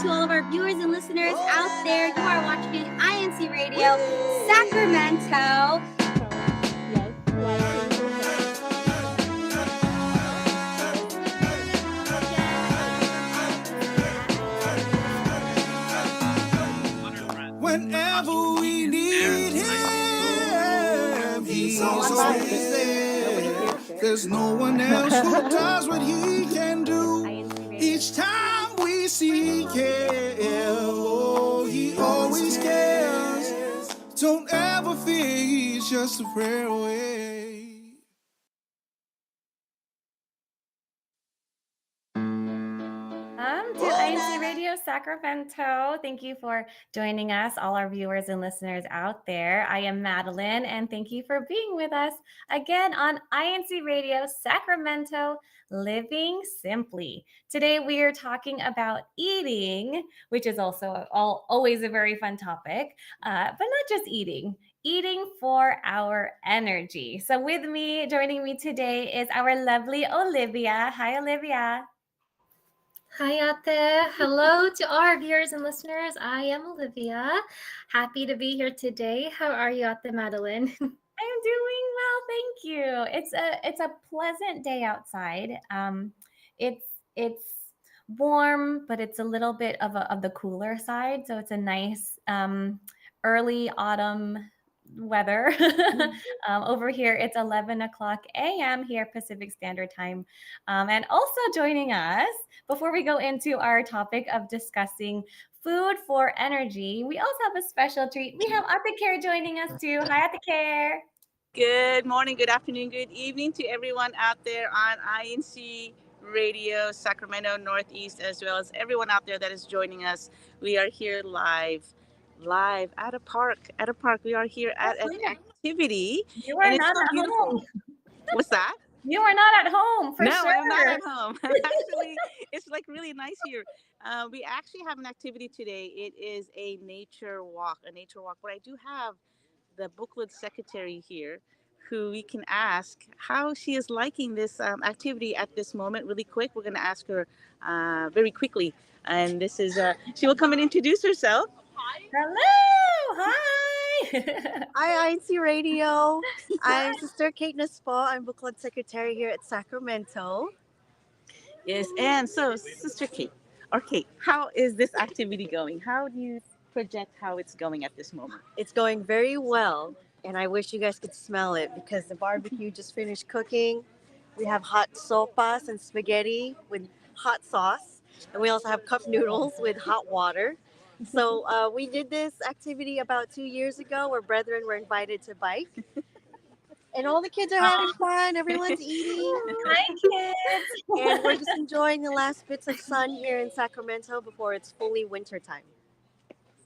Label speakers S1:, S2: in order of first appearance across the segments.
S1: to all of our viewers and listeners out there. You are watching INC Radio Sacramento.
S2: Whenever we need him, he's always there. There's no one else who does what he can do. Each time we seek him, oh, he always cares. Don't ever fear, he's just a prayer away.
S3: To INCRadio Sacramento. Thank you for joining us, all our viewers and listeners out there. I am Madeline, and thank you for being with us again on INCRadio Sacramento, Living Simply. Today we are talking about eating, which is also always a very fun topic, but not just eating for our energy. So with me, joining me today is our lovely Olivia. Hi, Olivia.
S4: Hi, Ate. Hello to our viewers and listeners. I am Olivia. Happy to be here today. How are you, Ate Madeline?
S3: I'm doing well, thank you. It's a pleasant day outside. It's warm, but it's a little bit of the cooler side. So it's a nice early autumn weather. Over here, it's 11 o'clock a.m. here, Pacific Standard Time. And also joining us, before we go into our topic of discussing food for energy, we also have a special treat. We have Ate Care joining us too. Hi, Ate Care.
S5: Good morning, good afternoon, good evening to everyone out there on INC Radio Sacramento Northeast, as well as everyone out there that is joining us. We are here live at a park. We are here at an activity.
S3: You are not at home.
S5: What's that?
S3: You are not at home, for sure.
S5: No, I'm not at home. Actually, it's like really nice here. We actually have an activity today. It is a nature walk. But I do have the booklet secretary here, who we can ask how she is liking this activity at this moment. Really quick, we're going to ask her very quickly. And this is, she will come and introduce herself.
S3: Hello, hi.
S6: Hi, INC Radio. I'm Sister Kate Nespo. I'm booklet secretary here at Sacramento.
S5: Yes, and so Sister Kate, how is this activity going? How do you project how it's going at this moment?
S6: It's going very well, and I wish you guys could smell it because the barbecue just finished cooking. We have hot sopas and spaghetti with hot sauce, and we also have cup noodles with hot water. So we did this activity about 2 years ago where brethren were invited to bike. And all the kids are having fun. Everyone's eating.
S3: Hi, kids.
S6: And we're just enjoying the last bits of sun here in Sacramento before it's fully wintertime.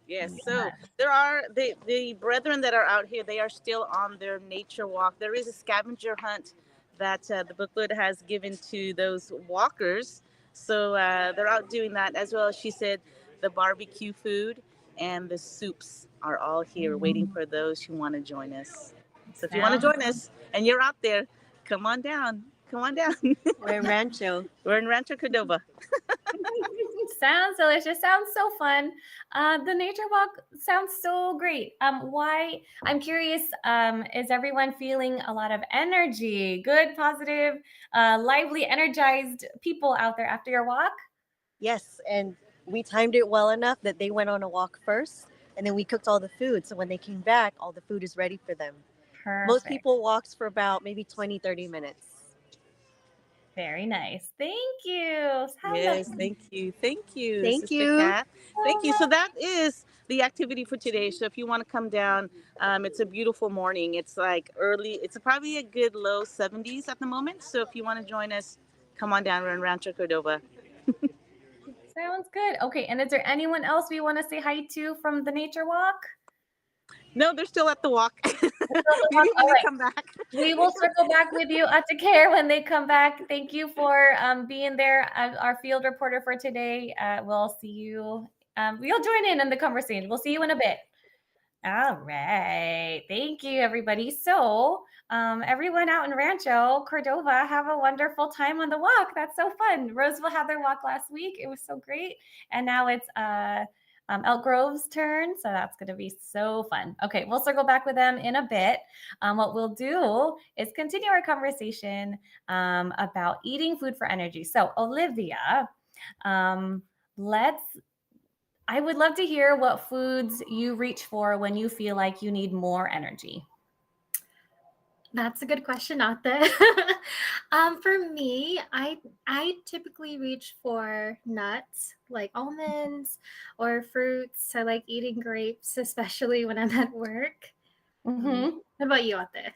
S5: Yes, so there are the brethren that are out here. They are still on their nature walk. There is a scavenger hunt that the booklet has given to those walkers. So they're out doing that, as well as she said, the barbecue food and the soups are all here waiting for those who want to join us. So if you want to join us and you're out there, come on down.
S6: We're in Rancho.
S5: We're in Rancho Cordova.
S3: Sounds delicious. Sounds so fun. The nature walk sounds so great. Why? I'm curious. Is everyone feeling a lot of energy? Good, positive, lively, energized people out there after your walk?
S6: Yes, and we timed it well enough that they went on a walk first, and then we cooked all the food. So when they came back, all the food is ready for them.
S3: Perfect.
S6: Most people walked for about maybe 20, 30 minutes.
S3: Very nice. Thank you.
S5: Yes, thank you.
S6: Thank
S5: Sister
S6: you.
S5: Kat. Thank you. So that is the activity for today. So if you want to come down, it's a beautiful morning. It's like early. It's probably a good low 70s at the moment. So if you want to join us, come on down. We're in Rancho Cordova.
S3: Sounds good. Okay. And is there anyone else we want to say hi to from the nature walk?
S5: No, they're still at the walk. Maybe when they come back.
S3: We will circle back with you at the care when they come back. Thank you for being there, our field reporter for today. We'll see you. We'll join in the conversation. We'll see you in a bit. All right. Thank you, everybody. So, everyone out in Rancho Cordova, have a wonderful time on the walk. That's so fun. Roseville had their walk last week. It was so great. And now it's Elk Grove's turn. So that's going to be so fun. Okay, we'll circle back with them in a bit. What we'll do is continue our conversation about eating food for energy. So, Olivia, let's I would love to hear what foods you reach for when you feel like you need more energy.
S4: That's a good question, Ate. For me, I typically reach for nuts like almonds or fruits. I like eating grapes, especially when I'm at work.
S3: Mm-hmm.
S4: What about you, Ate?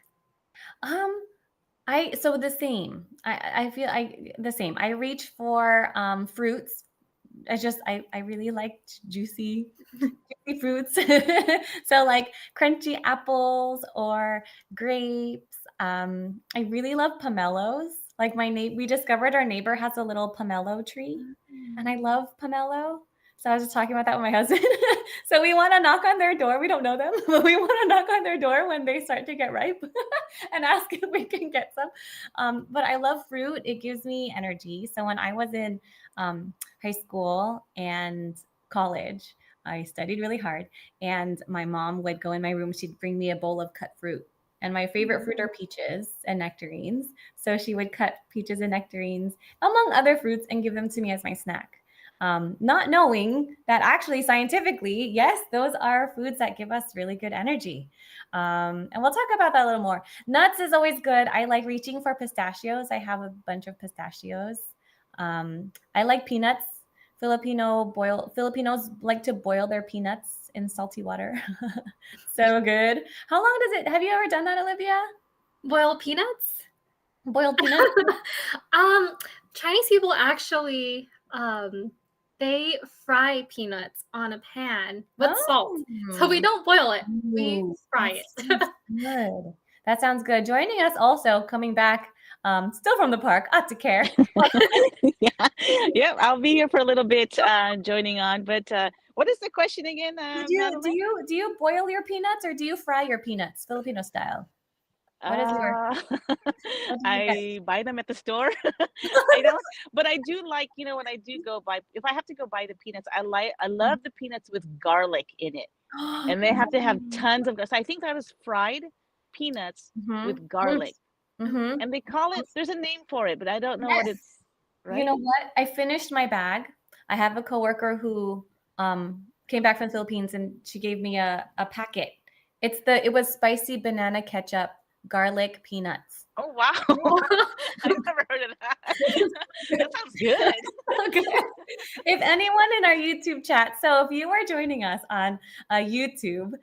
S3: So the same. I feel the same. I reach for fruits. I really like juicy fruits. So like crunchy apples or grapes. I really love pomelos. Like we discovered our neighbor has a little pomelo tree, and I love pomelo. So I was just talking about that with my husband. So we want to knock on their door. We don't know them, but we want to knock on their door when they start to get ripe and ask if we can get some. But I love fruit. It gives me energy. So when I was in high school and college, I studied really hard, and my mom would go in my room. She'd bring me a bowl of cut fruit. And my favorite fruit are peaches and nectarines. So she would cut peaches and nectarines, among other fruits, and give them to me as my snack. Not knowing that actually scientifically, yes, those are foods that give us really good energy. And we'll talk about that a little more. Nuts is always good. I like reaching for pistachios. I have a bunch of pistachios. I like peanuts. Filipinos like to boil their peanuts in salty water. So good. How long have you ever done that, Olivia?
S4: Boiled peanuts?
S3: Boiled peanuts?
S4: Chinese people actually they fry peanuts on a pan with salt. So we don't boil it. We fry it.
S3: Good. That sounds good. Joining us also, coming back still from the park, to care.
S5: Yeah, I'll be here for a little bit, joining on. But what is the question again,
S3: Do you boil your peanuts or do you fry your peanuts, Filipino style? What is your?
S5: I buy them at the store. I don't, but I do like, when I do go buy, if I have to go buy the peanuts, I love the peanuts with garlic in it, and they have to have tons of. So I think that was fried peanuts with garlic, and they call it. There's a name for it, but I don't know what it's. Right?
S3: You know what? I finished my bag. I have a coworker who came back from the Philippines, and she gave me a packet. It was spicy banana ketchup, garlic peanuts.
S5: Oh wow! I've never heard of that. That sounds good.
S3: Okay. If anyone in our YouTube chat, so if you are joining us on YouTube,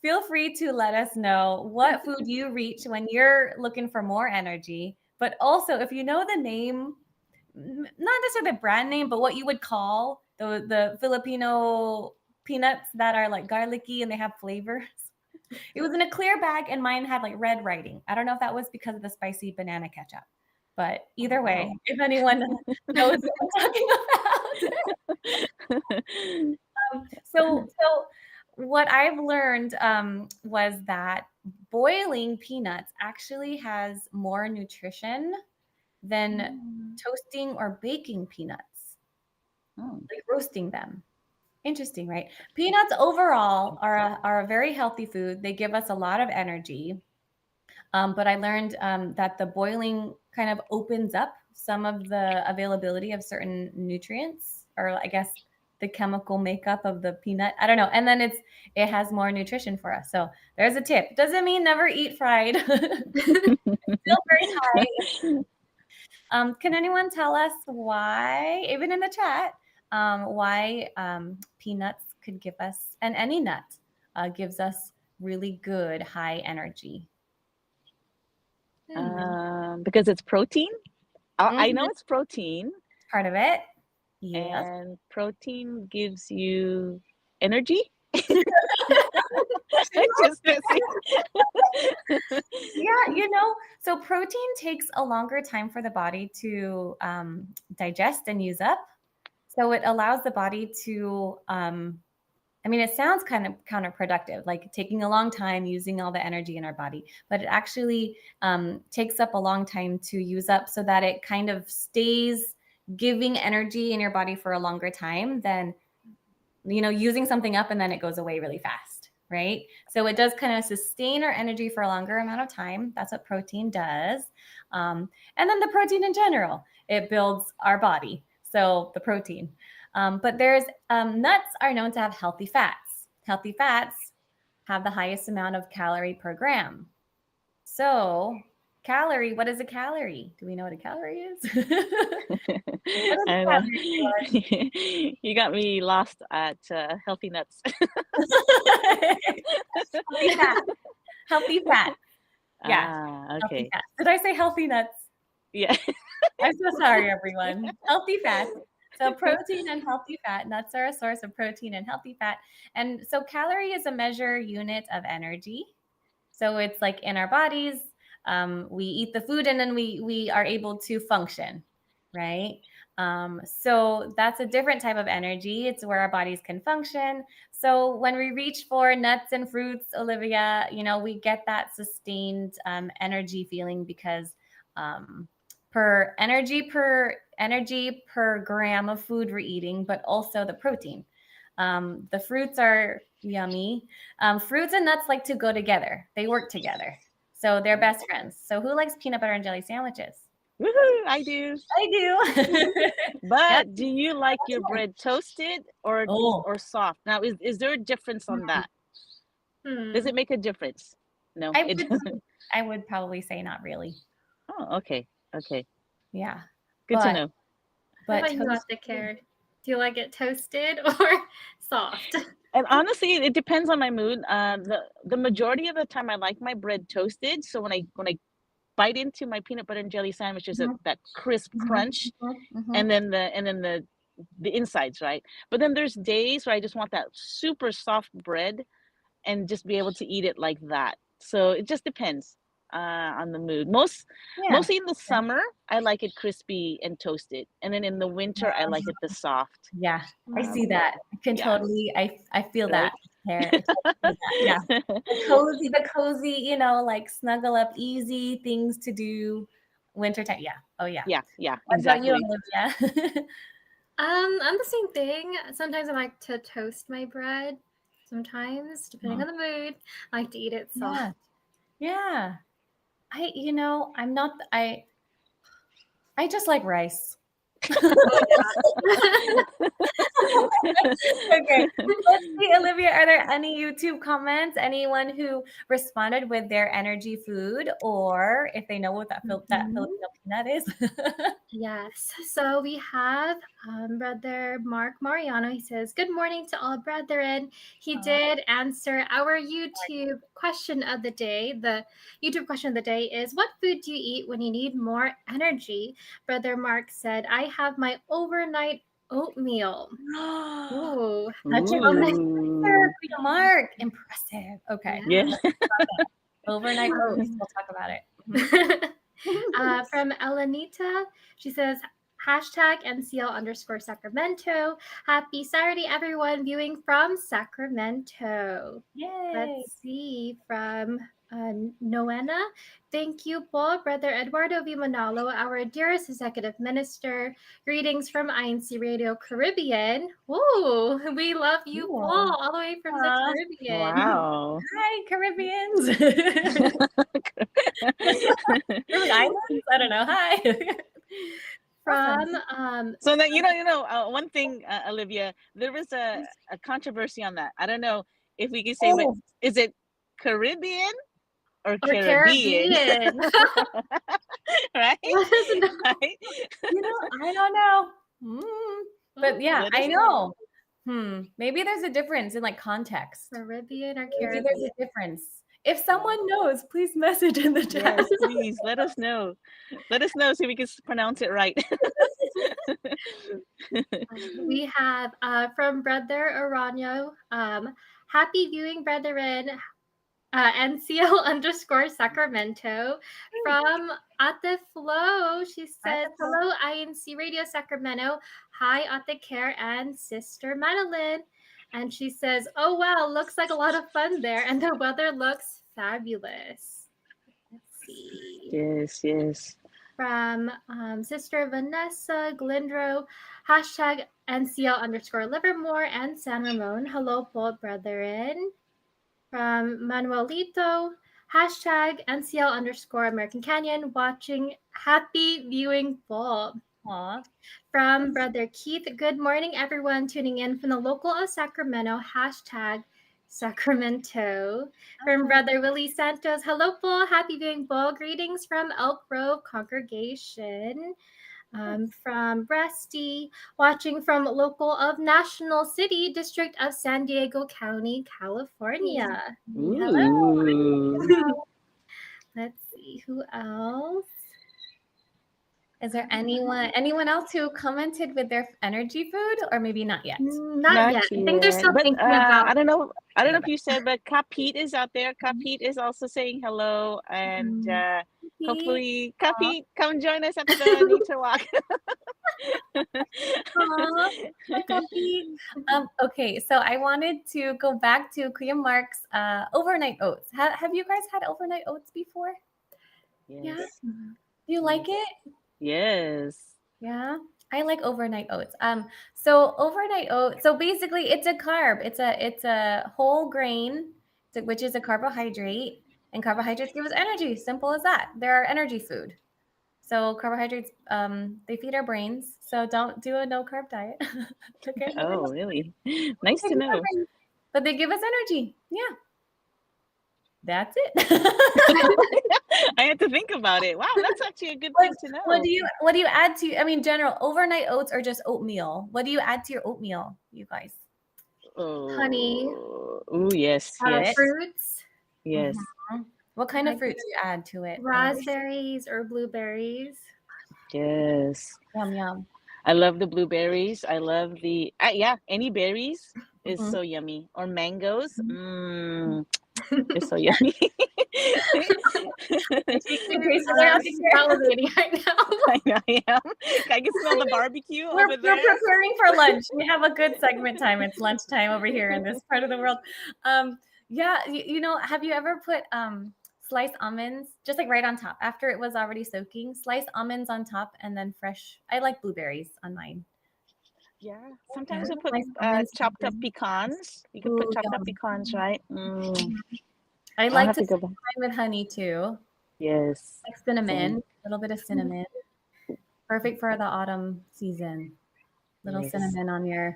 S3: feel free to let us know what food you reach when you're looking for more energy. But also, if you know the name, not necessarily the brand name, but what you would call the Filipino peanuts that are like garlicky and they have flavors. It was in a clear bag, and mine had like red writing. I don't know if that was because of the spicy banana ketchup, but either way, if anyone knows what I'm talking about. So what I've learned was that boiling peanuts actually has more nutrition than toasting or baking peanuts, like roasting them. Interesting, right? Peanuts overall are a very healthy food. They give us a lot of energy. But I learned that the boiling kind of opens up some of the availability of certain nutrients, or I guess the chemical makeup of the peanut. I don't know. And then it has more nutrition for us. So there's a tip. Doesn't mean never eat fried. It's still very high. Can anyone tell us why, even in the chat, why peanuts could give us, and any nut gives us really good high energy?
S5: Because it's protein. I know it's protein.
S3: Part of it. Yes.
S5: And protein gives you energy. Just
S3: Yeah, so protein takes a longer time for the body to digest and use up. So it allows the body to, mean, it sounds kind of counterproductive, like taking a long time, using all the energy in our body, but it actually takes up a long time to use up, so that it kind of stays giving energy in your body for a longer time than, using something up and then it goes away really fast, right? So it does kind of sustain our energy for a longer amount of time. That's what protein does. And then the protein in general, it builds our body. So the protein. But there's nuts are known to have healthy fats. Healthy fats have the highest amount of calorie per gram. So what is a calorie? Do we know what a calorie is?
S7: I know. You got me lost at healthy nuts.
S3: Healthy fat. Healthy fat. Yeah. Healthy
S7: Okay.
S3: fat. Did I say healthy nuts?
S7: Yeah.
S3: I'm so sorry, everyone. Healthy fats. So protein and healthy fat. Nuts are a source of protein and healthy fat. And so calorie is a measure unit of energy. So it's like in our bodies, we eat the food and then we are able to function, right? So that's a different type of energy. It's where our bodies can function. So when we reach for nuts and fruits, Olivia, we get that sustained energy feeling because per gram of food we're eating, but also the protein. The fruits are yummy. Fruits and nuts like to go together. They work together. So they're best friends. So who likes peanut butter and jelly sandwiches?
S7: Woohoo! I do.
S3: I do.
S7: But do you like your bread toasted or soft? Now, is there a difference on that? Does it make a difference? No, it doesn't.
S3: I would probably say not really.
S7: Oh, okay. Okay.
S3: Yeah.
S7: Good to know.
S4: But how about you, Ate Care? Do you like it toasted or soft?
S7: And honestly, it depends on my mood. The majority of the time, I like my bread toasted. So when I bite into my peanut butter and jelly sandwich, there's that crisp crunch, and then the insides, right? But then there's days where I just want that super soft bread and just be able to eat it like that. So it just depends on the mood. Mostly in the summer, I like it crispy and toasted, and then in the winter, I like it the soft.
S3: Yeah, I see that. I can totally. I feel
S7: Right?
S3: that. Yeah, the cozy. Like snuggle up, easy things to do. Wintertime. Yeah. Oh yeah.
S7: Yeah.
S3: What
S7: Exactly.
S3: about you, Olivia?
S4: I'm the same thing. Sometimes I like to toast my bread. Sometimes, depending on the mood, I like to eat it soft.
S3: Yeah. I'm not. I just like rice. Okay. Let's see, Olivia, are there any YouTube comments? Anyone who responded with their energy food, or if they know what that Filipino peanut is?
S4: Yes. So we have Brother Mark Mariano. He says, "Good morning to all brethren." He did answer our YouTube question of the day. The YouTube question of the day is, "What food do you eat when you need more energy?" Brother Mark said, "I have my overnight oatmeal." Ooh.
S3: Mark, impressive. Okay.
S7: Yeah.
S3: Overnight oats. We'll talk about it.
S4: From Elenita, she says, #NCL_Sacramento. Happy Saturday, everyone, viewing from Sacramento.
S3: Yay.
S4: Let's see, from Noena. "Thank you, Paul, Brother Eduardo V. Manalo, our dearest executive minister. Greetings from INCRadio Caribbean." Woo! We love you, Paul, all the way from the Caribbean.
S7: Wow.
S3: Hi, Caribbeans. Really, islands? I don't know. Hi.
S4: From
S7: So that one thing, Olivia, there was a controversy on that. I don't know if we can say, is it Caribbean or Caribbean? Right? Right?
S3: I don't know. But yeah, I know. Maybe there's a difference in like context.
S4: Caribbean or
S3: Maybe
S4: Caribbean?
S3: there's a difference. If someone knows, please message in the chat.
S7: Yes, please let us know. Let us know so we can pronounce it right.
S4: We have from Brother Arano, happy viewing, brethren. NCL_Sacramento. From Ate Flo, she says, "Hello, INC Radio Sacramento. Hi, Ate Care and Sister Madeline." And she says, "Oh wow, looks like a lot of fun there, and the weather looks fabulous." Let's see.
S7: Yes.
S4: From Sister Vanessa Glindro, hashtag NCL_Livermore and San Ramon. Hello po, brethren. From Manuelito, hashtag NCL_American Canyon, watching. Happy viewing po.
S3: Aw.
S4: From Brother Keith, good morning, everyone tuning in from the local of Sacramento, hashtag Sacramento. From Brother Willie Santos, hello po, happy viewing po, greetings from Elk Grove congregation. From Rusty, watching from local of National City, District of San Diego County, California.
S7: Ooh.
S4: Let's see, who else?
S3: Is there anyone else who commented with their energy food, or maybe not yet?
S4: Not yet. I think they're still
S7: But
S4: thinking about.
S7: I don't know if you said, but Kapit is out there. Kapit is also saying hello, and hopefully, Kapit, come join us at the nature walk.
S3: Okay, so I wanted to go back to Kuya Mark's overnight oats. Have you guys had overnight oats before?
S7: Yes.
S3: Yeah. Do you like it?
S7: Yes.
S3: Yeah, I like overnight oats. So overnight oats. So basically, it's a carb. It's a whole grain, which is a carbohydrate, and carbohydrates give us energy. Simple as that. They're our energy food. So carbohydrates, they feed our brains. So don't do a no carb diet. Okay.
S7: Oh, really? Nice to know.
S3: But they give us energy. Yeah. That's it.
S7: I had to think about it. Wow, that's actually a good thing to know.
S3: What do you add to? I mean, general overnight oats are just oatmeal. What do you add to your oatmeal, you guys?
S4: Honey.
S7: Oh, yes.
S4: Fruits.
S7: Yes.
S3: Mm-hmm. What kind of fruits do you add to it?
S4: Raspberries or blueberries.
S7: Yes.
S3: Yum.
S7: I love the blueberries. I love the any berries is so yummy. Or mangoes. They're so yummy.
S4: Salivating right now.
S7: I am. I can smell the barbecue over there.
S3: We're preparing for lunch. We have a good segment time. It's lunchtime over here in this part of the world. Yeah, you know, have you ever put sliced almonds just like right on top after it was already soaking? Sliced almonds on top and then fresh. I like blueberries on mine.
S7: Yeah, sometimes we put chopped up pecans. You can put chopped up pecans, right?
S3: I like to combine with honey too.
S7: Yes.
S3: Like cinnamon, a little bit of cinnamon. Perfect for the autumn season. Little cinnamon on your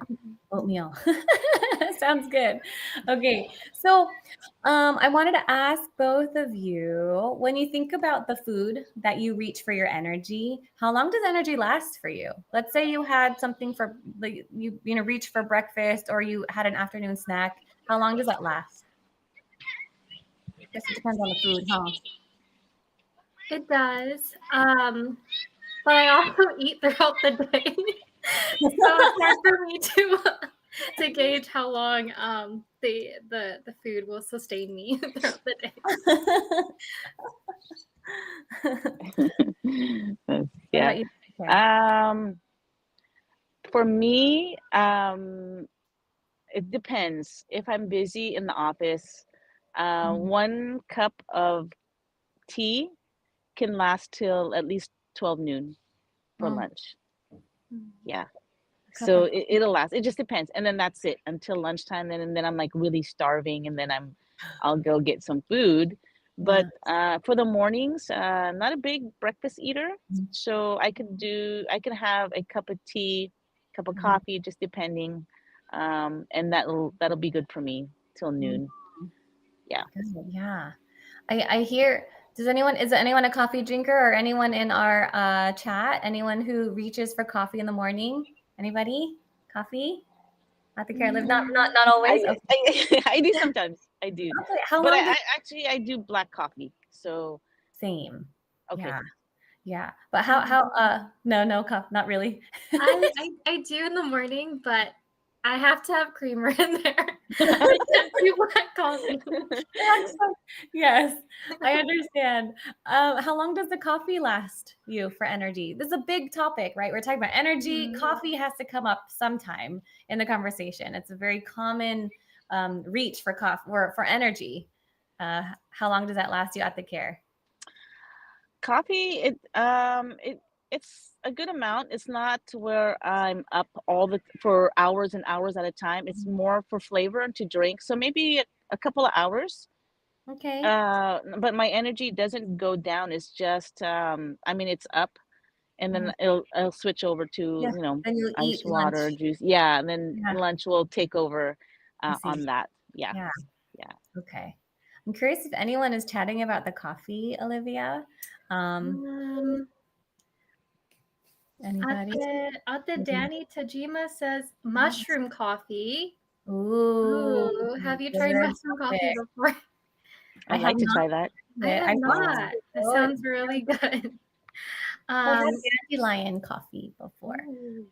S3: oatmeal. Sounds good. Okay, so I wanted to ask both of you, when you think about the food that you reach for your energy, how long does energy last for you? Let's say you had something for like you reach for breakfast, or you had an afternoon snack. How long does that last? I guess it depends on the food, huh?
S4: It does. But I also eat throughout the day. So it's hard for me to gauge how long the food will sustain me throughout the day.
S7: Yeah. For me, it depends. If I'm busy in the office, 1 cup of tea can last till at least 12 noon for lunch. Yeah. So it'll last. It just depends. And then that's it until lunchtime. And then I'm like really starving, and then I'll go get some food. But for the mornings, not a big breakfast eater. So I can have a cup of tea, cup of coffee, just depending. And that'll be good for me till noon. Yeah.
S3: Yeah. I hear, is anyone a coffee drinker, or anyone in our chat? Anyone who reaches for coffee in the morning? Anybody? Coffee? Not the care live. Not always.
S7: I do sometimes. I do.
S3: Okay. How
S7: but
S3: long?
S7: I do black coffee. So
S3: same.
S7: Okay.
S3: Yeah. But how no coffee, not really.
S4: I do in the morning, but I have to have creamer in there. I can't do black coffee.
S3: Yes, I understand. How long does the coffee last you for energy? This is a big topic, right? We're talking about energy. Coffee has to come up sometime in the conversation. It's a very common reach for coffee or for energy. How long does that last you at the care?
S7: Coffee, it's a good amount. It's not to where I'm up for hours and hours at a time. It's more for flavor and to drink. So maybe a couple of hours.
S3: Okay.
S7: But my energy doesn't go down. It's just I mean it's up, and then I'll switch over to
S3: Then you'll
S7: ice
S3: eat
S7: water,
S3: lunch.
S7: juice. Yeah, and then
S3: Yeah.
S7: lunch will take over
S3: I see.
S7: on that. Yeah.
S3: Yeah. Okay. I'm curious if anyone is chatting about the coffee, Olivia. Anybody?
S4: Ate Danny Tajima says mushroom coffee.
S3: Ooh,
S4: Have you tried mushroom coffee before?
S7: I'd like to try that.
S4: I have not. That sounds really good.
S3: I had dandelion coffee before.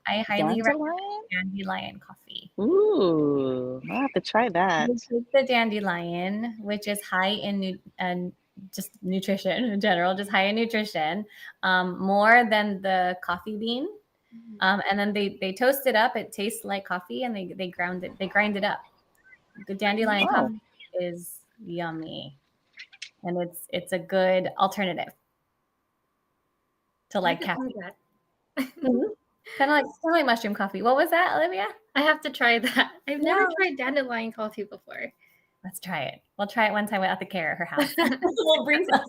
S3: I highly recommend dandelion coffee.
S7: Ooh, I'll have to try that.
S3: You take the dandelion, which is high in just nutrition in general, just high in nutrition, more than the coffee bean. And then they toast it up. It tastes like coffee, and they grind it up. The dandelion coffee is yummy, and it's a good alternative to like caffeine. Kind of like mushroom coffee. What was that, Olivia?
S4: I have to try that. I've never tried dandelion coffee before.
S3: Let's try it. We'll try it one time at the care at her house. We'll bring some.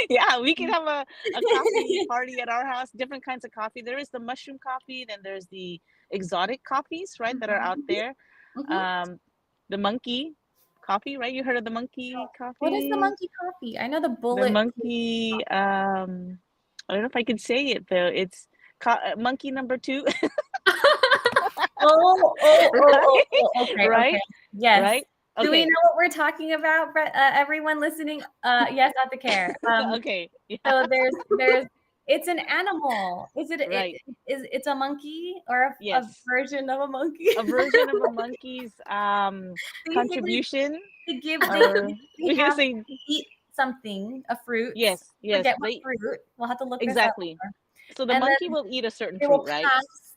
S7: Yeah, we can have a coffee party at our house. Different kinds of coffee. There is the mushroom coffee, then there's the exotic coffees, right, that are out there. The monkey coffee, right? You heard of the monkey coffee?
S3: What is the monkey coffee? I know the bullet.
S7: The monkey. I don't know if I can say it though. It's monkey number 2.
S3: Okay.
S7: Right?
S3: Okay. Yes.
S7: Right? Okay.
S3: Do we know what we're talking about, everyone listening? Yes, at the care.
S7: Okay. Yeah.
S3: So there's it's an animal. Is it
S7: right?
S3: It's a monkey or a version of a monkey?
S7: A version of a monkey's contribution.
S3: They eat something, a fruit.
S7: Yes.
S3: Forget what fruit. We'll have to look
S7: exactly.
S3: This up.
S7: So the monkey will eat a certain fruit, right?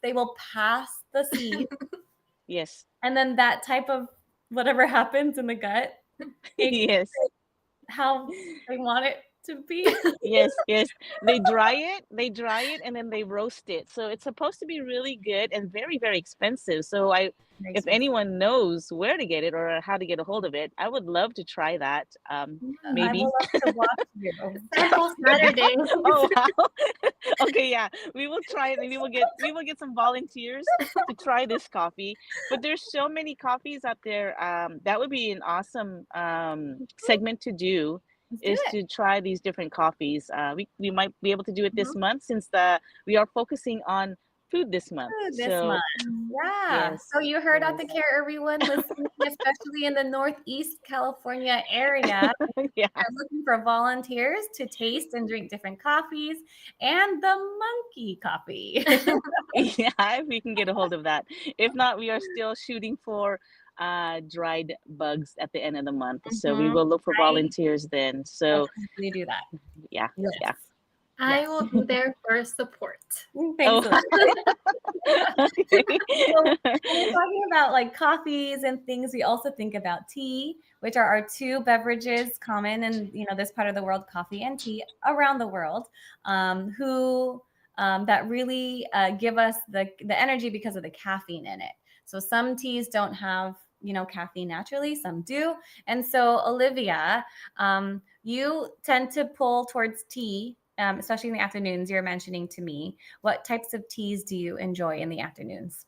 S3: They will pass the seed.
S7: Yes.
S3: And then that type of whatever happens in the gut.
S7: Yes.
S3: How they want it to be.
S7: Yes. They dry it, and then they roast it. So it's supposed to be really good and very, very expensive. So if anyone knows where to get it or how to get a hold of it, I would love to try that. Maybe.
S3: I would love to watch you.
S4: Sample Saturday.
S7: Oh wow. Okay, yeah. We will try it, and we will get some volunteers to try this coffee. But there's so many coffees out there. That would be an awesome segment to do. To try these different coffees. We might be able to do it this month since we are focusing on food this month.
S3: Yeah. Yes. So you heard at the care, everyone listening, especially in the Northeast California area.
S7: Yeah.
S3: We're looking for volunteers to taste and drink different coffees and the monkey coffee.
S7: Yeah, if we can get a hold of that. If not, we are still shooting for dried bugs at the end of the month. So we will look for volunteers then. So
S3: we do that.
S7: Yeah.
S4: I will be there for support.
S3: Thanks. Okay. So when we're talking about like coffees and things, we also think about tea, which are our 2 beverages common in this part of the world, coffee and tea around the world, that really give us the energy because of the caffeine in it. So some teas don't have caffeine naturally, some do. And so Olivia, you tend to pull towards tea. Especially in the afternoons, you're mentioning to me. What types of teas do you enjoy in the afternoons?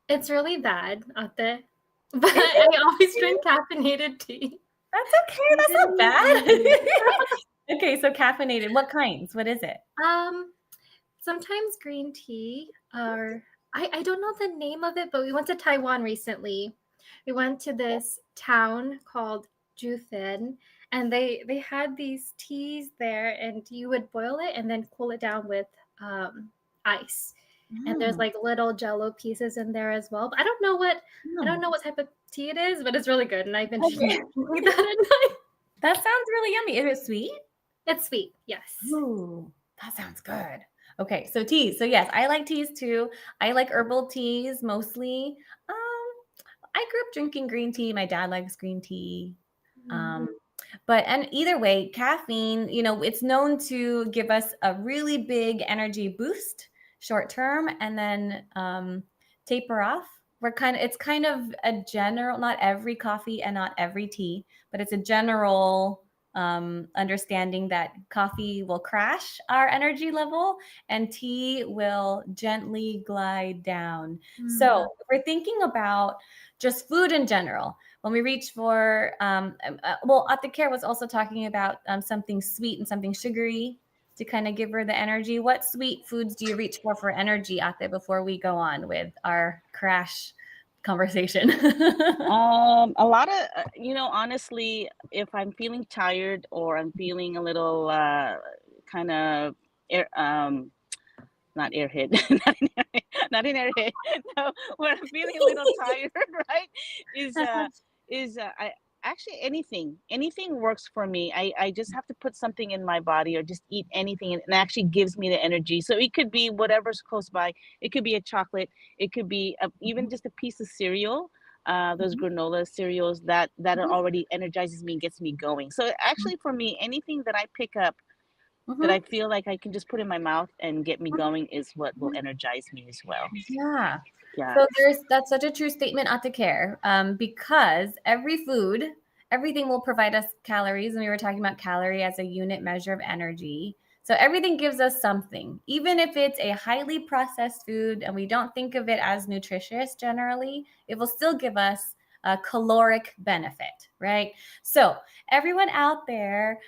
S4: It's really bad, Ate. But I always drink caffeinated tea.
S3: That's okay. That's not bad. Okay, so caffeinated. What kinds? What is it?
S4: Sometimes green tea, or I don't know the name of it, but we went to Taiwan recently. We went to this town called Juthin, and they had these teas there, and you would boil it and then cool it down with ice. And there's like little jello pieces in there as well. But I don't know what type of tea it is, but it's really good. And I've been drinking that at night.
S3: That sounds really yummy. Is it sweet?
S4: It's sweet, yes.
S3: Ooh, that sounds good. Okay, so teas. So yes, I like teas too. I like herbal teas mostly. I grew up drinking green tea. My dad likes green tea. But and either way, caffeine, it's known to give us a really big energy boost short term and then taper off. It's kind of a general, not every coffee and not every tea, but it's a general understanding that coffee will crash our energy level and tea will gently glide down. So if we're thinking about just food in general, when we reach for, Ate Care was also talking about something sweet and something sugary to kind of give her the energy. What sweet foods do you reach for energy, Ate, before we go on with our crash conversation?
S7: A lot of, honestly, if I'm feeling tired or I'm feeling a little kind of not airhead, not in airhead. No, when I'm feeling a little tired, right? I actually anything works for me. I just have to put something in my body or just eat anything, and it actually gives me the energy. So it could be whatever's close by. It could be a chocolate. It could be even just a piece of cereal. Those granola cereals that already energizes me and gets me going. So actually, for me, anything that I pick up that I feel like I can just put in my mouth and get me going is what will energize me as well.
S3: Yeah.
S7: Yeah.
S3: So that's such a true statement, Ate Care, because everything will provide us calories. And we were talking about calorie as a unit measure of energy. So everything gives us something, even if it's a highly processed food and we don't think of it as nutritious generally, it will still give us a caloric benefit, right? So everyone out there,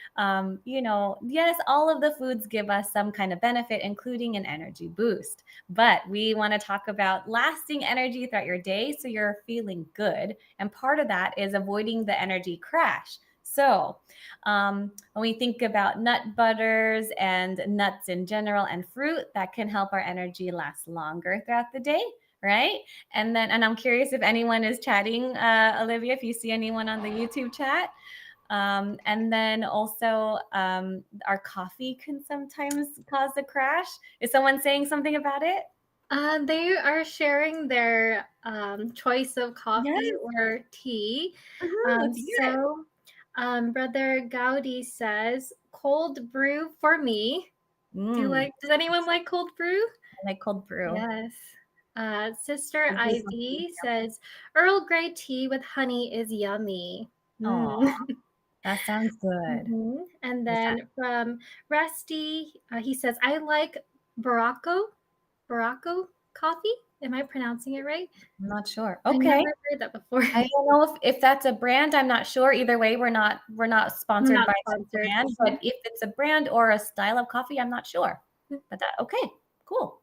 S3: yes, all of the foods give us some kind of benefit, including an energy boost. But we want to talk about lasting energy throughout your day so you're feeling good. And part of that is avoiding the energy crash. So when we think about nut butters and nuts in general and fruit, that can help our energy last longer throughout the day. Right. And I'm curious if anyone is chatting, Olivia, if you see anyone on the YouTube chat. And then also our coffee can sometimes cause a crash. Is someone saying something about it?
S4: They are sharing their choice of coffee or tea. Brother Gaudi says cold brew for me. Does anyone like cold brew?
S3: I like cold brew.
S4: Yes. Sister Ivy says Earl Grey tea with honey is yummy.
S3: That sounds good.
S4: And then from Rusty, he says, I like Baracco coffee. Am I pronouncing it right?
S3: I'm not sure.
S4: I
S3: Okay.
S4: never heard that before.
S3: I don't know if that's a brand. I'm not sure. Either way, we're not sponsored by a brand. But if it's a brand or a style of coffee, I'm not sure. But okay, cool.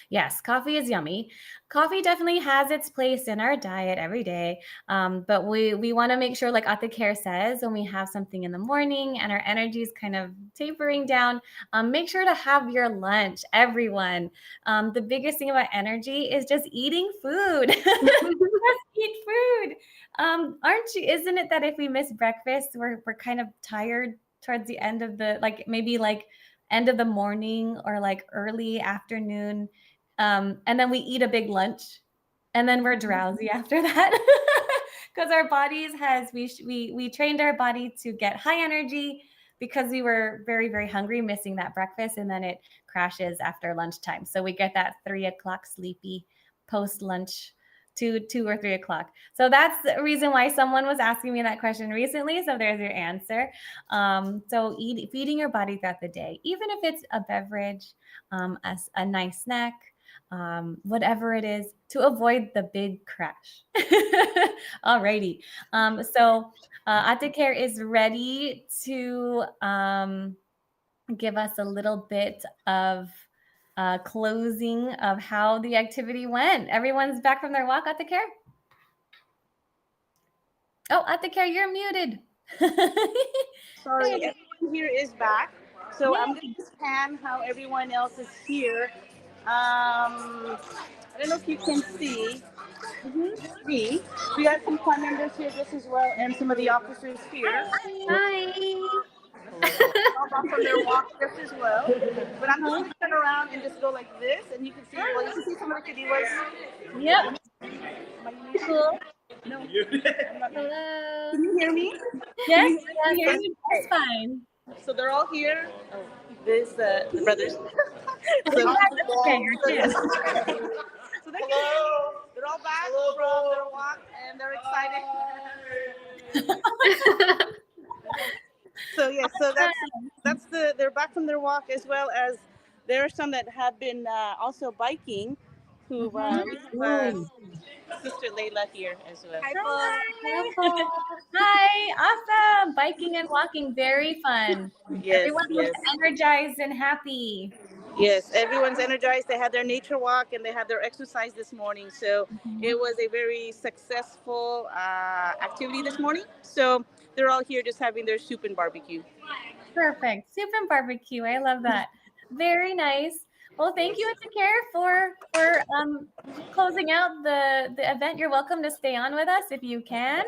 S3: Yes, coffee is yummy. Coffee definitely has its place in our diet every day. But we want to make sure, like Ate Care says, when we have something in the morning and our energy is kind of tapering down, make sure to have your lunch, everyone. The biggest thing about energy is just eating food. Just eat food. Isn't it that if we miss breakfast, we're kind of tired towards the end of the, maybe end of the morning or early afternoon? And then we eat a big lunch and then we're drowsy after that because our bodies we trained our body to get high energy because we were very, very hungry, missing that breakfast, and then it crashes after lunchtime. So we get that 3 o'clock sleepy post lunch, 2 or 3 o'clock. So that's the reason why someone was asking me that question recently. So there's your answer. So feeding your body throughout the day, even if it's a beverage, a nice snack, whatever it is, to avoid the big crash. Alrighty. So Ate Care is ready to give us a little bit of closing of how the activity went. Everyone's back from their walk, Ate Care? Oh, Ate Care, you're muted.
S5: Sorry, everyone here is back. So I'm going to just pan how everyone else is here. I don't know if you can see me. We got some fun members here just as well, and some of the officers here.
S4: Hi.
S5: All off from their walk just as well. But I'm just going to turn around and just go like this, and you can see, well, you can see some of the kiddiwas.
S3: Yep. Cool.
S5: No.
S4: Hello.
S5: Can you hear me?
S3: Yes,
S5: Can you hear
S3: yes,
S5: me?
S3: that's fine.
S5: So they're all here. Oh, this the brothers. So,
S3: Okay,
S5: so, yes. So they're all back from their walk and they're excited. So yes, so they're back from their walk, as well as there are some that have been also biking. Who we have Sister Layla here as well.
S3: Hi. Hi, awesome. Biking and walking, very fun.
S5: Yes,
S3: Everyone
S5: yes.
S3: looks energized and happy.
S5: Yes, everyone's energized. They had their nature walk and they had their exercise this morning. So it was a very successful activity this morning. So they're all here just having their soup and barbecue.
S3: Perfect. Soup and barbecue. I love that. Very nice. Well, thank you, Care, for closing out the event. You're welcome to stay on with us if you can.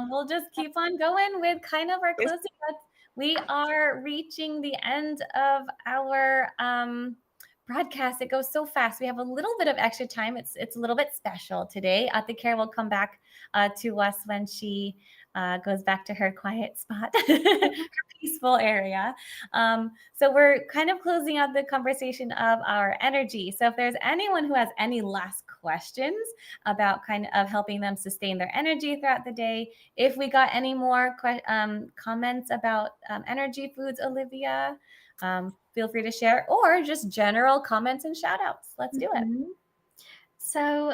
S3: We'll just keep on going with kind of our closing thoughts. We are reaching the end of our broadcast. It goes so fast. We have a little bit of extra time. It's a little bit special today. Care will come back to us when she goes back to her quiet spot, her peaceful area. So we're kind of closing out the conversation of our energy. So if there's anyone who has any last questions about kind of helping them sustain their energy throughout the day, if we got any more comments about energy foods, Olivia, feel free to share, or just general comments and shout outs. Let's do it.
S4: So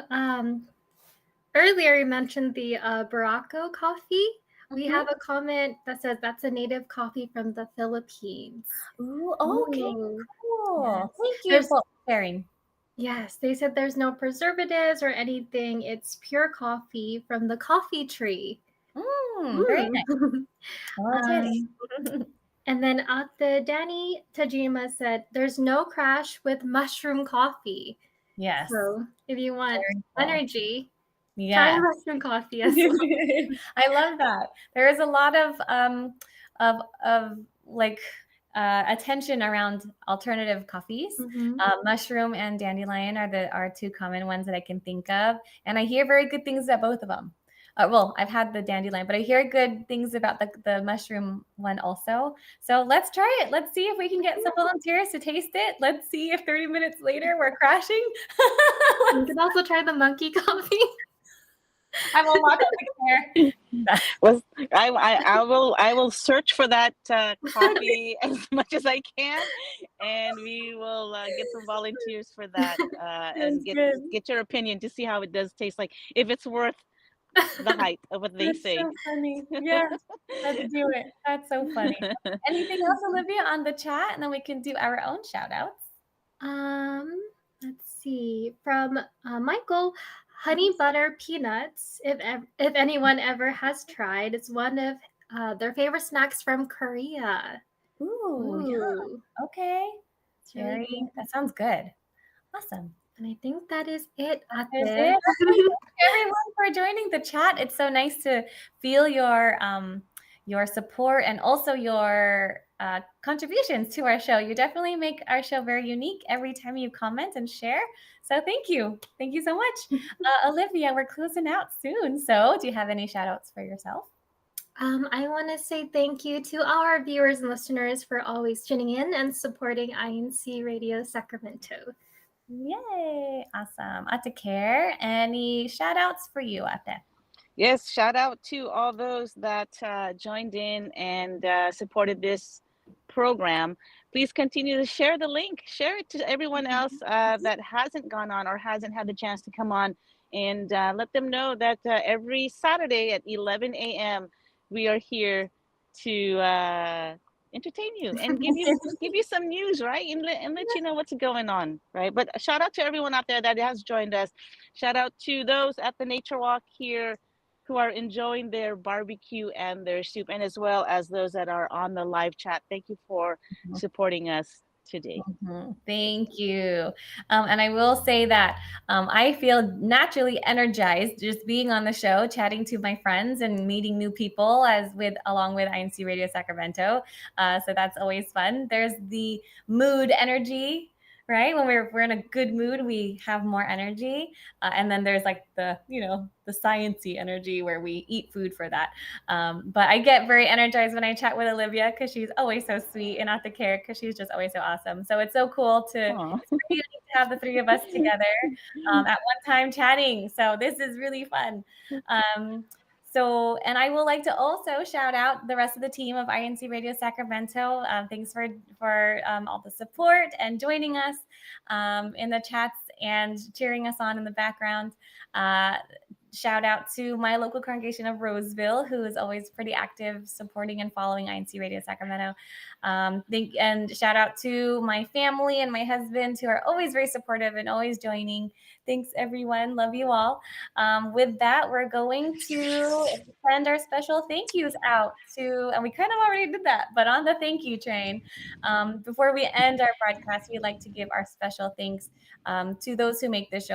S4: earlier you mentioned the Barako coffee. We have a comment that says that's a native coffee from the Philippines.
S3: Ooh, okay,
S4: Ooh.
S3: cool.
S4: Yes.
S3: Thank you for sharing.
S4: Yes, they said there's no preservatives or anything. It's pure coffee from the coffee tree.
S3: Very nice.
S4: And then the Danny Tajima said there's no crash with mushroom coffee.
S3: Yes.
S4: So if you want energy,
S3: yeah,
S4: try mushroom coffee. Yes.
S3: I love that. There is a lot of like attention around alternative coffees. Mushroom and dandelion are two common ones that I can think of, and I hear very good things about both of them. Well, I've had the dandelion, but I hear good things about the mushroom one also. So let's try it. Let's see if we can get some volunteers to taste it. Let's see if 30 minutes later we're crashing.
S4: You can also try the monkey coffee.
S3: I will watch it there.
S7: Well, I will search for that coffee as much as I can, and we will get some volunteers for that and get your opinion to see how it does taste like, if it's worth the hype of what they say.
S3: So funny. Yeah, let's do it. That's so funny. Anything else, Olivia, on the chat, and then we can do our own shout outs.
S4: Let's see. From Michael, honey butter peanuts. If anyone ever has tried, it's one of their favorite snacks from Korea.
S3: Ooh. Yeah. Okay. That sounds good. Awesome.
S4: And I think that is it.
S3: Thank you everyone for joining the chat. It's so nice to feel your support and also your contributions to our show. You definitely make our show very unique every time you comment and share. So thank you. Thank you so much. Olivia, we're closing out soon. So do you have any shout outs for yourself?
S4: I want to say thank you to our viewers and listeners for always tuning in and supporting INCRadio Sacramento.
S3: Yay. Awesome. Care, any shout outs for you out there?
S7: Yes, shout out to all those that joined in and supported this program. Please continue to share the link. Share it to everyone else that hasn't gone on or hasn't had the chance to come on, and let them know that every Saturday at 11 a.m. we are here to entertain you and give you some news, right? And let you know what's going on, right? But shout out to everyone out there that has joined us. Shout out to those at the Nature Walk here who are enjoying their barbecue and their soup, and as well as those that are on the live chat. Thank you for supporting us today.
S3: Thank you. And I will say that I feel naturally energized just being on the show, chatting to my friends and meeting new people along with INC Radio Sacramento. So that's always fun. There's the mood energy, right? When we're in a good mood, we have more energy. And then there's like the sciencey energy where we eat food for that. But I get very energized when I chat with Olivia because she's always so sweet, and Ate Care because she's just always so awesome. So it's so cool to have the three of us together at one time chatting. So this is really fun. And I would like to also shout out the rest of the team of INC Radio Sacramento. Thanks for all the support and joining us in the chats and cheering us on in the background. Shout out to my local congregation of Roseville, who is always pretty active supporting and following INC Radio Sacramento. And shout out to my family and my husband, who are always very supportive and always joining. Thanks, everyone. Love you all. With that, we're going to send our special thank yous out to, and we kind of already did that, but on the thank you train. Before we end our broadcast, we'd like to give our special thanks to those who make this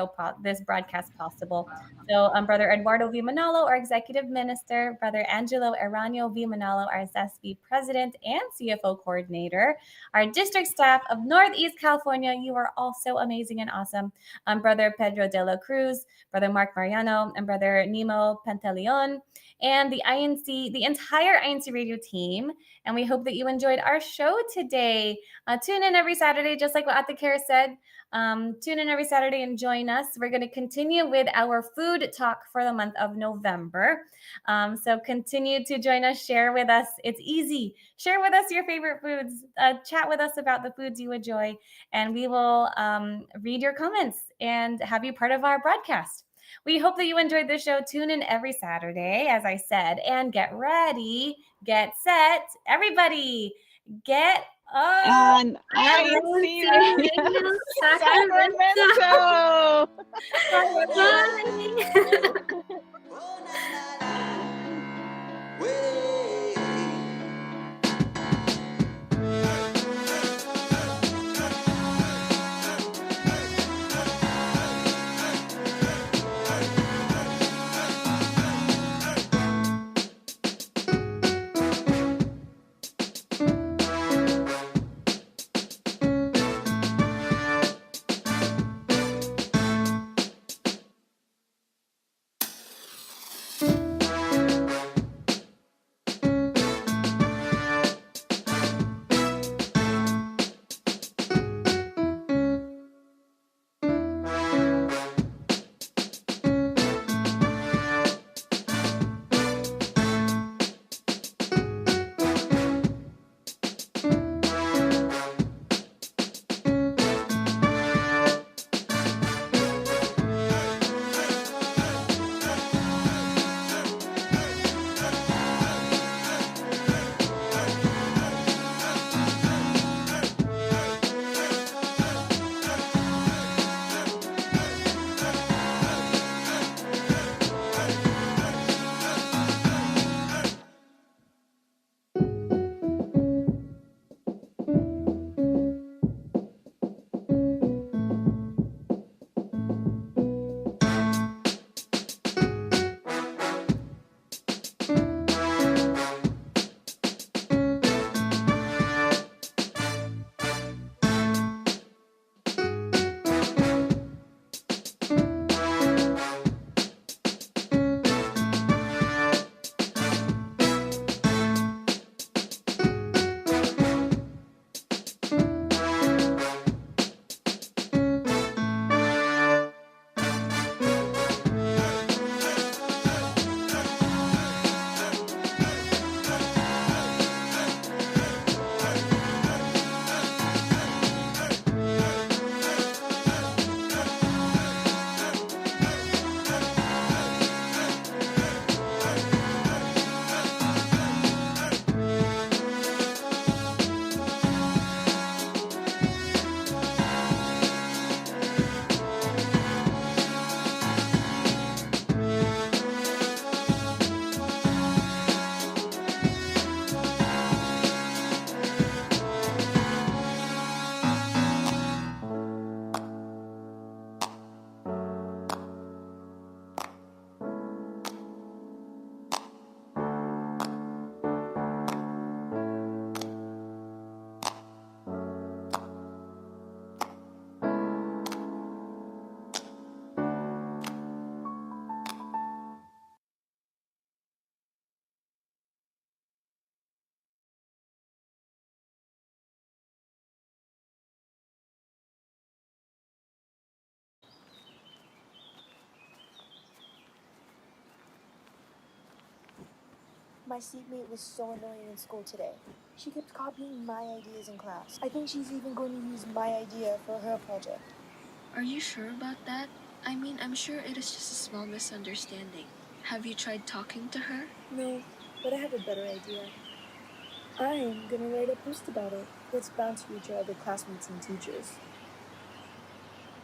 S3: broadcast possible. So Brother Eduardo V. Manalo, our Executive Minister, Brother Angelo Eranio V. Manalo, our ZESB President and CFO Coordinator, our district staff of Northeast California, you are all so amazing and awesome. Brother Pedro de la Cruz, Brother Mark Mariano, and Brother Nemo Pantaleon, and the entire INC Radio team. And we hope that you enjoyed our show today. Tune in every Saturday, just like what Ate Kara said. Tune in every Saturday and join us. We're going to continue with our food talk for the month of November. So continue to join us, share with us. It's easy. Share with us your favorite foods. Chat with us about the foods you enjoy, and we will read your comments and have you part of our broadcast. We hope that you enjoyed the show. Tune in every Saturday, as I said, and get ready, get set. Everybody, get up.
S7: And INC Radio Sacramento.
S8: My seatmate was so annoying in school today. She kept copying my ideas in class. I think she's even going to use my idea for her project.
S9: Are you sure about that? I mean, I'm sure it is just a small misunderstanding. Have you tried talking to her?
S8: No, but I have a better idea. I'm gonna write a post about it. It's bound to reach our other classmates and teachers.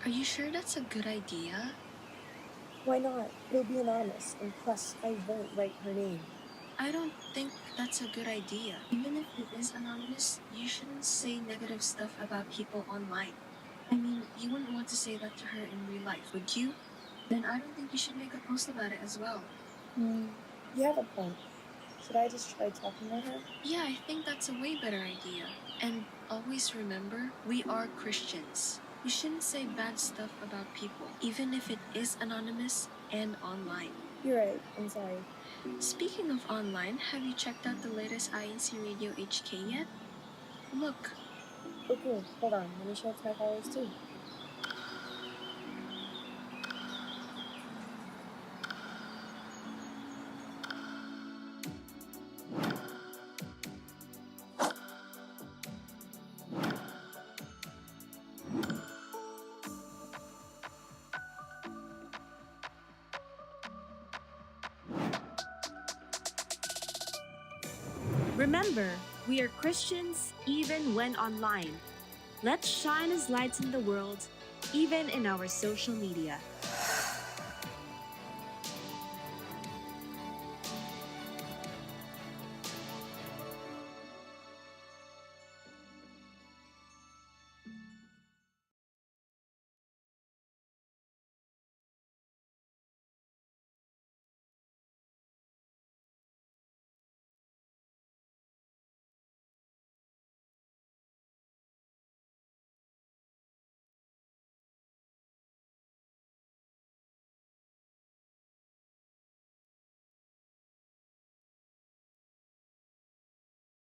S9: Are you sure that's a good idea?
S8: Why not? It'll be anonymous, and plus, I won't write her name.
S9: I don't think that's a good idea. Even if it is anonymous, you shouldn't say negative stuff about people online. I mean, you wouldn't want to say that to her in real life, would you? Then I don't think you should make a post about it as well.
S8: You have a point. Should I just try talking to her?
S9: Yeah, I think that's a way better idea. And always remember, we are Christians. We shouldn't say bad stuff about people, even if it is anonymous and online.
S8: You're right. I'm sorry.
S9: Speaking of online, have you checked out the latest INCRadio HK yet? Look.
S8: Oh, cool. Hold on. Let me show it to my followers, too.
S10: Remember, we are Christians even when online. Let's shine as lights in the world, even in our social media.